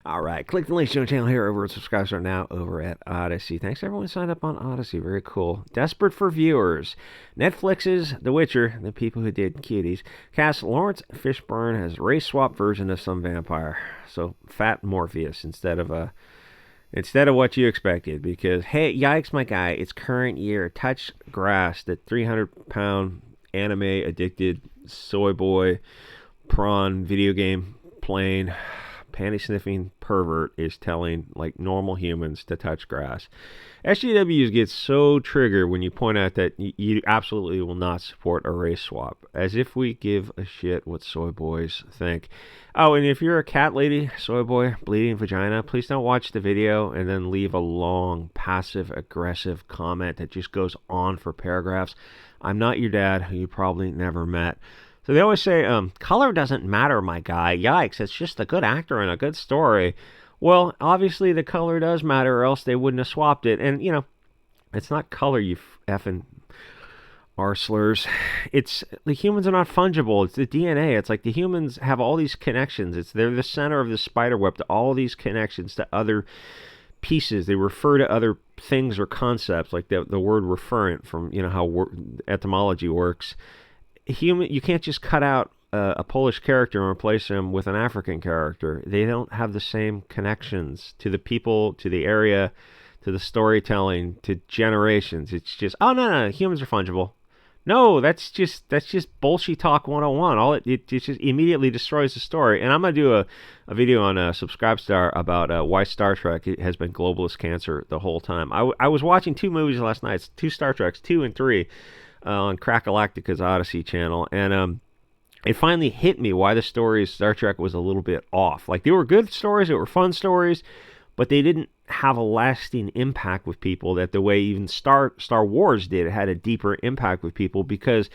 All right, click the link to the channel here over at subscribers are now over at Odyssey. Thanks everyone who signed up on Odyssey. Very cool. Desperate for viewers. Netflix's The Witcher, the people who did Cuties, cast Lawrence Fishburne as race swap version of some vampire. So fat Morpheus instead of what you expected. Because hey, yikes, my guy, it's current year. Touch Grass, the 300-pound anime addicted soy boy prawn video game playing panty sniffing pervert is telling like normal humans to touch grass. SJWs get so triggered when you point out that you absolutely will not support a race swap, as if we give a shit what soy boys think. Oh, and if you're a cat lady, soy boy, bleeding vagina, please don't watch the video and then leave a long, passive, aggressive comment that just goes on for paragraphs. I'm not your dad, who you probably never met. So they always say, color doesn't matter, my guy. Yikes, it's just a good actor and a good story. Well, obviously the color does matter, or else they wouldn't have swapped it. And, you know, it's not color, you effing arslers. It's the humans are not fungible. It's the DNA. It's like the humans have all these connections. They're the center of the spider web to all these connections to other pieces. They refer to other things or concepts, like the word referent from, you know, how etymology works. You can't just cut out a Polish character and replace him with an African character. They don't have the same connections to the people, to the area, to the storytelling, to generations. It's just, oh no, humans are fungible. No, that's just bullshit talk 101. It just immediately destroys the story. And I'm gonna do a video on Subscribestar about why Star Trek has been globalist cancer the whole time. I was watching two movies last night, two Star Treks, 2 and 3. On Crack-A-Lactica's Odyssey channel, and it finally hit me why the stories Star Trek was a little bit off. Like, they were good stories, they were fun stories, but they didn't have a lasting impact with people that the way even Star Wars did. It had a deeper impact with people because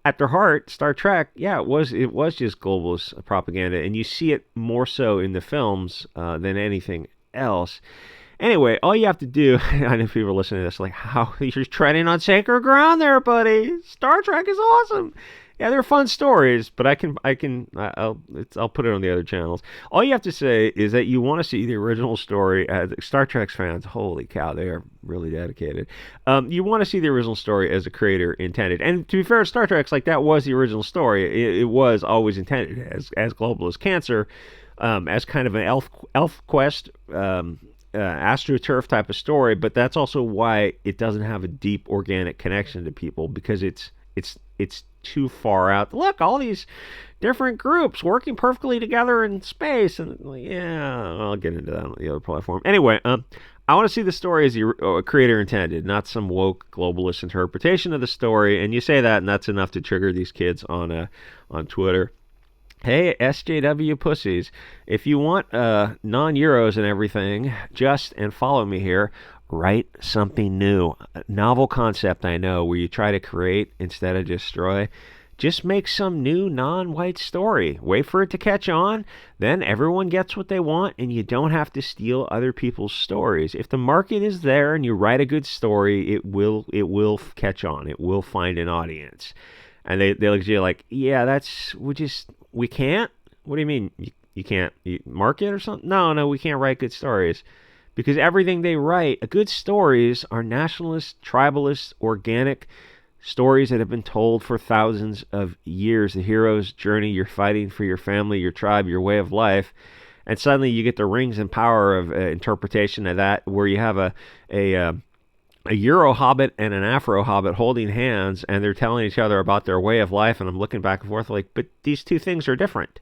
at their heart, Star Trek, yeah, it was just globalist propaganda, and you see it more so in the films than anything else. Anyway, all you have to do, I know people are listening to this like, how you're treading on sacred ground there, buddy. Star Trek is awesome. Yeah, they're fun stories, but I'll put it on the other channels. All you have to say is that you want to see the original story. As Star Trek fans, holy cow, they are really dedicated. You want to see the original story as the creator intended. And to be fair, Star Trek's like that was the original story. It was always intended as globalist cancer, as kind of an elf quest. AstroTurf type of story, but that's also why it doesn't have a deep organic connection to people, because it's too far out. Look, all these different groups working perfectly together in space, and yeah, I'll get into that on the other platform. Anyway, I want to see the story as the creator intended, not some woke globalist interpretation of the story. And you say that, and that's enough to trigger these kids on Twitter. Hey, SJW pussies, if you want non-Euros and everything, and follow me here, write something new. A novel concept, I know, where you try to create instead of destroy. Just make some new non-white story. Wait for it to catch on, then everyone gets what they want, and you don't have to steal other people's stories. If the market is there and you write a good story, it will catch on. It will find an audience. And they look at you like, yeah, we can't? What do you mean? You can't market or something? No, we can't write good stories. Because everything they write, good stories are nationalist, tribalist, organic stories that have been told for thousands of years. The hero's journey, you're fighting for your family, your tribe, your way of life. And suddenly you get the rings and power of interpretation of that, where you have a Euro hobbit and an Afro hobbit holding hands, and they're telling each other about their way of life, and I'm looking back and forth like, but these two things are different.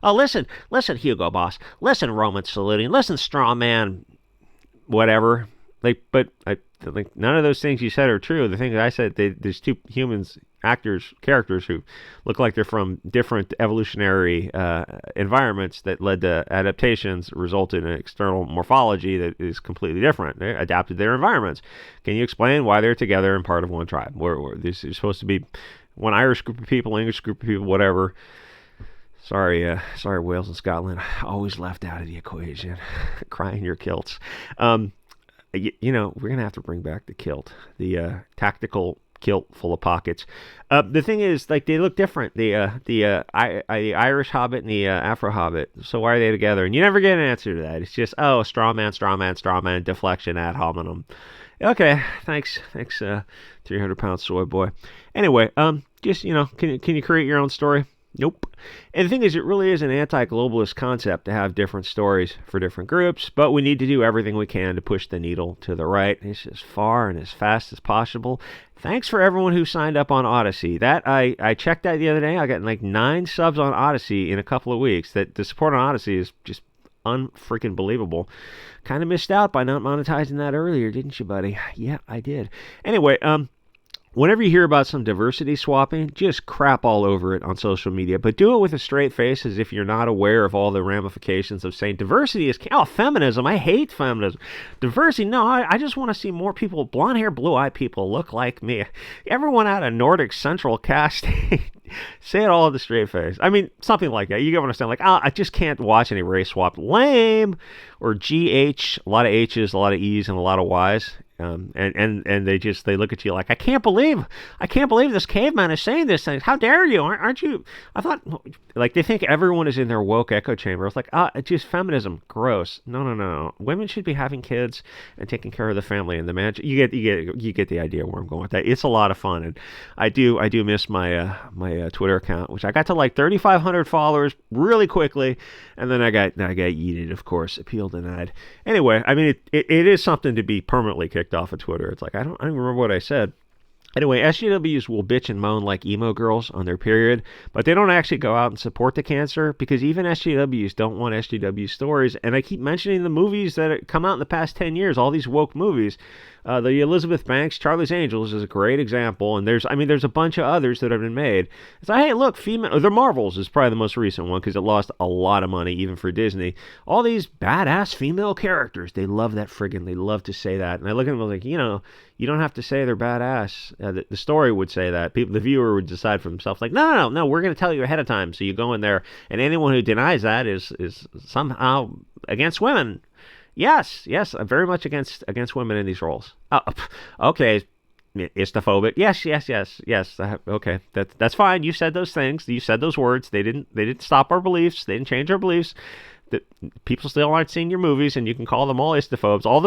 Oh, listen, Hugo Boss. Listen, Roman saluting. Listen, straw man, whatever. But none of those things you said are true. The thing that I said, there's two humans, characters who look like they're from different evolutionary environments that led to adaptations, resulted in external morphology that is completely different. They adapted their environments. Can you explain why they're together and part of one tribe? Where this is supposed to be one Irish group of people, English group of people, whatever. Sorry, Wales and Scotland, always left out of the equation. Crying your kilts. We're going to have to bring back the kilt, the tactical kilt full of pockets. The thing is, like, they look different. The Irish Hobbit and the Afro Hobbit. So why are they together? And you never get an answer to that. It's just, oh, straw man, deflection ad hominem. Okay, thanks, 300-pound soy boy. Anyway, just, can you create your own story? Nope. And the thing is, it really is an anti-globalist concept to have different stories for different groups, but we need to do everything we can to push the needle to the right as far and as fast as possible. Thanks for everyone who signed up on Odyssey. That I checked that the other day. I got like 9 subs on Odyssey in a couple of weeks. That the support on Odyssey is just unfreaking believable. Kind of missed out by not monetizing that earlier, didn't you, buddy? Yeah, I did. Anyway, whenever you hear about some diversity swapping, just crap all over it on social media, but do it with a straight face as if you're not aware of all the ramifications of saying diversity is, feminism, I hate feminism. Diversity, no, I just want to see more people, blonde hair, blue-eyed people look like me. Everyone out of Nordic Central Cast, say it all with a straight face. I mean, something like that. You get what I'm saying? Like, I just can't watch any race swap. Lame. Or GH, a lot of H's, a lot of E's, and a lot of Y's. And they look at you like, I can't believe this caveman is saying this thing. How dare you? Aren't you? I thought, like, they think everyone is in their woke echo chamber. It's like, it's just feminism. Gross. No. Women should be having kids and taking care of the family and the man. You get the idea where I'm going with that. It's a lot of fun, and I do miss my Twitter account, which I got to like 3,500 followers really quickly, and then I got yeeted, of course, appeal denied. Anyway, I mean, it is something to be permanently kicked off of Twitter. It's like, I don't even remember what I said. Anyway, SJWs will bitch and moan like emo girls on their period, but they don't actually go out and support the cancer, because even SJWs don't want SJW stories. And I keep mentioning the movies that come out in the past 10 years, all these woke movies. The Elizabeth Banks, Charlie's Angels is a great example, and there's a bunch of others that have been made. It's like, hey, look, The Marvels is probably the most recent one, because it lost a lot of money, even for Disney. All these badass female characters, they love that friggin', they love to say that. And I look at them like, you don't have to say they're badass. The story would say that. The viewer would decide for themselves, like, no, we're going to tell you ahead of time. So you go in there, and anyone who denies that is somehow against women. Yes, I'm very much against women in these roles. Okay, istophobic. Yes. Okay, that's fine. You said those things. You said those words. They didn't stop our beliefs. They didn't change our beliefs. That people still aren't seeing your movies, and you can call them all istophobes. All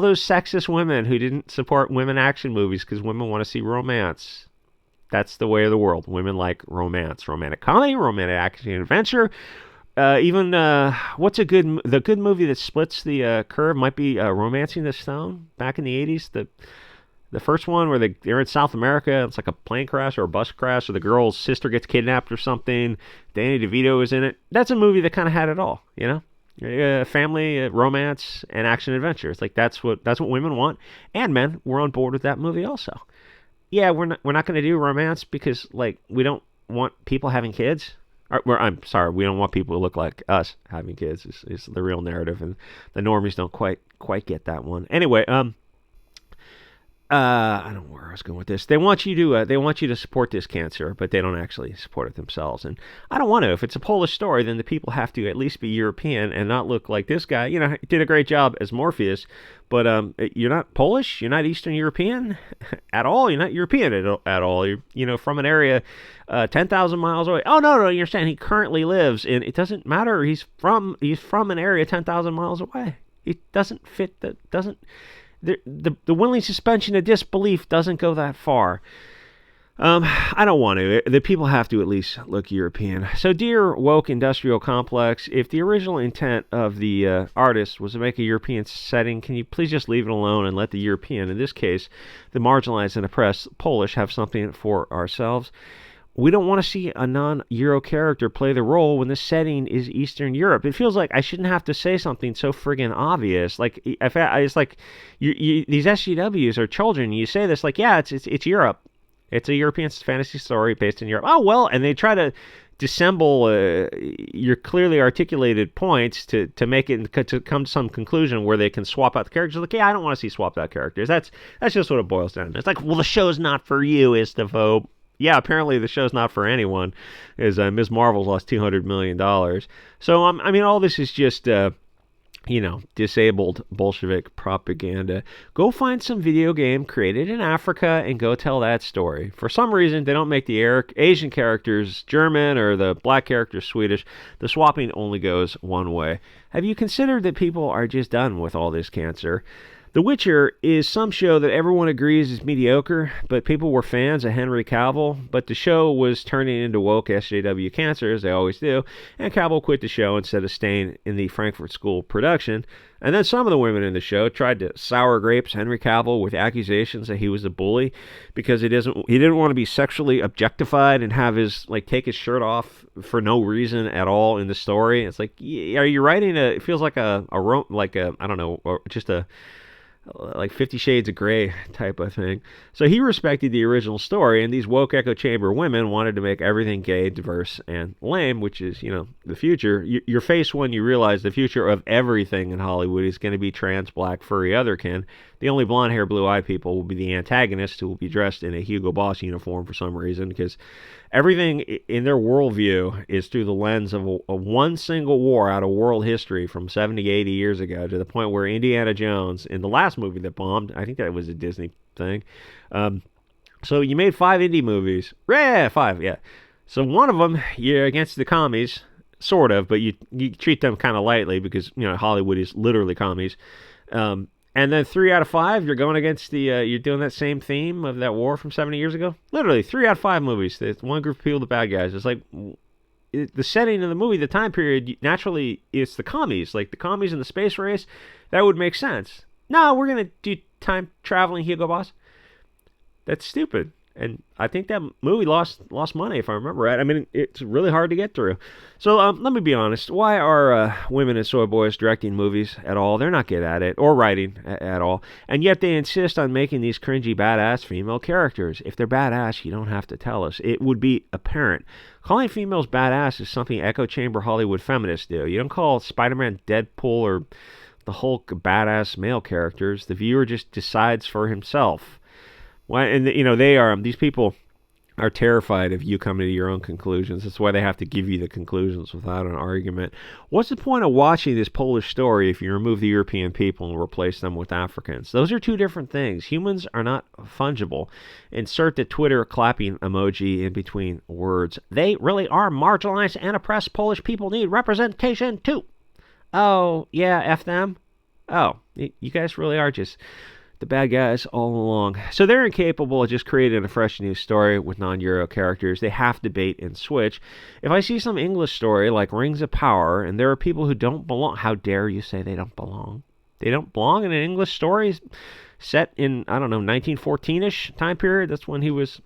those sexist women who didn't support women action movies because women want to see romance. That's the way of the world. Women like romance, romantic comedy, romantic action and adventure. Even what's the good movie that splits the curve might be Romancing the Stone back in the 80s. The first one where they're in South America, it's like a plane crash or a bus crash, or the girl's sister gets kidnapped or something. Danny DeVito is in it. That's a movie that kind of had it all, family, romance, and action adventure. It's like that's what women want, and men. We're on board with that movie also. Yeah, we're not going to do romance because like we don't want people having kids. I'm sorry, we don't want people who look like us having kids. Is the real narrative, and the normies don't quite get that one. Anyway, I don't know where I was going with this. They want you to support this cancer, but they don't actually support it themselves. And I don't want to. If it's a Polish story, then the people have to at least be European and not look like this guy. He did a great job as Morpheus, but you're not Polish, you're not Eastern European at all. You're not European at all. You're from an area 10,000 miles away. Oh no, you're saying he currently lives in. It doesn't matter. He's from an area 10,000 miles away. It doesn't fit. The willing suspension of disbelief doesn't go that far. I don't want to. The people have to at least look European. So, dear woke industrial complex, if the original intent of the artist was to make a European setting, can you please just leave it alone and let the European, in this case, the marginalized and oppressed Polish, have something for ourselves? We don't want to see a non-Euro character play the role when the setting is Eastern Europe. It feels like I shouldn't have to say something so friggin' obvious. Like, it's like these SJWs are children. You say this like, yeah, it's Europe. It's a European fantasy story based in Europe. Oh, well, and they try to dissemble your clearly articulated points to make it to come to some conclusion where they can swap out the characters. Like, yeah, I don't want to see swapped out characters. That's just what it boils down to. It's like, well, the show's not for you, istophobe. Yeah, apparently the show's not for anyone, as Ms. Marvel's lost $200 million. So, I mean, all this is just disabled Bolshevik propaganda. Go find some video game created in Africa and go tell that story. For some reason, they don't make the Asian characters German or the black characters Swedish. The swapping only goes one way. Have you considered that people are just done with all this cancer? The Witcher is some show that everyone agrees is mediocre, but people were fans of Henry Cavill, but the show was turning into woke SJW cancer, as they always do, and Cavill quit the show instead of staying in the Frankfurt School production. And then some of the women in the show tried to sour grapes Henry Cavill with accusations that he was a bully because he didn't want to be sexually objectified and have take his shirt off for no reason at all in the story. It's like, are you writing it feels like I don't know, or just a like 50 Shades of Grey type of thing. So he respected the original story, and these woke echo chamber women wanted to make everything gay, diverse, and lame, which is, the future. Your face when you realize the future of everything in Hollywood is going to be trans, black, furry, otherkin. The only blonde hair, blue eyed people will be the antagonists who will be dressed in a Hugo Boss uniform for some reason, because everything in their worldview is through the lens of a one single war out of world history from 70, 80 years ago, to the point where Indiana Jones, in the last movie that bombed, I think that was a Disney thing. So you made 5 indie movies. Yeah, 5, yeah. So one of them, you're against the commies, sort of, but you treat them kind of lightly because, Hollywood is literally commies. And then 3 out of 5, you're going against you're doing that same theme of that war from 70 years ago. Literally, 3 out of 5 movies. There's one group of people, the bad guys. It's like, the setting of the movie, the time period, naturally, it's the commies. Like, the commies in the space race, that would make sense. No, we're going to do time-traveling Hugo Boss. That's stupid. And I think that movie lost money, if I remember right. I mean, it's really hard to get through. So let me be honest. Why are women and soy boys directing movies at all? They're not good at it, or writing at all. And yet they insist on making these cringy, badass female characters. If they're badass, you don't have to tell us. It would be apparent. Calling females badass is something echo chamber Hollywood feminists do. You don't call Spider-Man, Deadpool, or the Hulk badass male characters. The viewer just decides for himself. Well, and these people are terrified of you coming to your own conclusions. That's why they have to give you the conclusions without an argument. What's the point of watching this Polish story if you remove the European people and replace them with Africans? Those are two different things. Humans are not fungible. Insert the Twitter clapping emoji in between words. They really are marginalized and oppressed. Polish people need representation too. Oh, yeah, F them? Oh, you guys really are just the bad guys all along. So they're incapable of just creating a fresh new story with non-Euro characters. They have to bait and switch. If I see some English story like Rings of Power and there are people who don't belong, how dare you say they don't belong? They don't belong in an English story set in, 1914-ish time period. That's when he was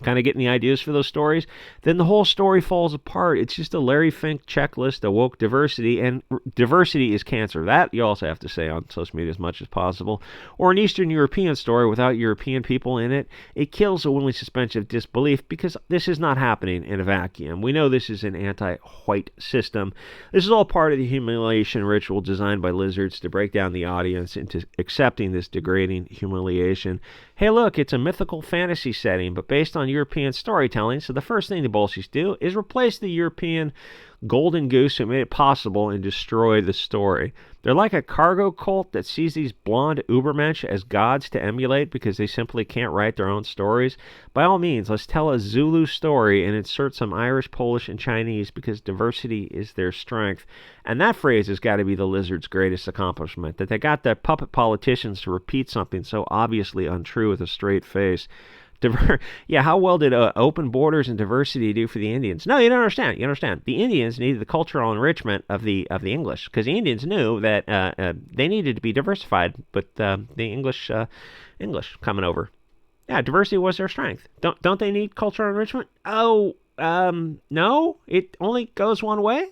kind of getting the ideas for those stories. Then the whole story falls apart. It's just a Larry Fink checklist of woke diversity, and diversity is cancer. That you also have to say on social media as much as possible. Or an Eastern European story without European people in it. It kills a willing suspension of disbelief because this is not happening in a vacuum. We know this is an anti-white system. This is all part of the humiliation ritual designed by lizards to break down the audience into accepting this degrading humiliation. Hey, look, it's a mythical fantasy setting, but based on European storytelling, so the first thing the Bolsheviks do is replace the European golden goose who made it possible and destroy the story. They're like a cargo cult that sees these blonde Ubermensch as gods to emulate because they simply can't write their own stories. By all means, let's tell a Zulu story and insert some Irish, Polish, and Chinese because diversity is their strength. And that phrase has got to be the lizard's greatest accomplishment, that they got their puppet politicians to repeat something so obviously untrue with a straight face. Yeah, how well did open borders and diversity do for the Indians? No, you don't understand. You understand. The Indians needed the cultural enrichment of the English because the Indians knew that they needed to be diversified, but the English coming over. Yeah, diversity was their strength. Don't they need cultural enrichment? Oh, no, it only goes one way.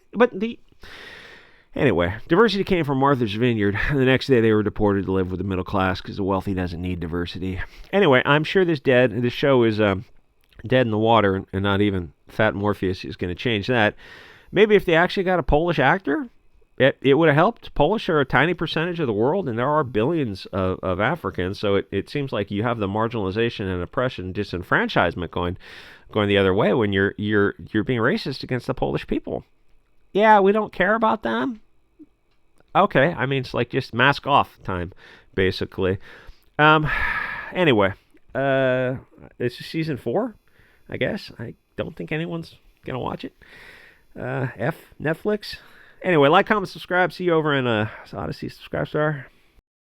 Anyway, diversity came from Martha's Vineyard. The next day they were deported to live with the middle class because the wealthy doesn't need diversity. Anyway, I'm sure this show is dead in the water, and not even Fat Morpheus is going to change that. Maybe if they actually got a Polish actor, it would have helped. Polish are a tiny percentage of the world, and there are billions of Africans, so it seems like you have the marginalization and oppression, disenfranchisement going the other way when you're being racist against the Polish people. Yeah, we don't care about them. Okay, I mean, it's like just mask off time, basically. Um, anyway, this is season 4, I guess. I don't think anyone's gonna watch it. F Netflix. Anyway, like, comment, subscribe. See you over in Odyssey. Subscribe star.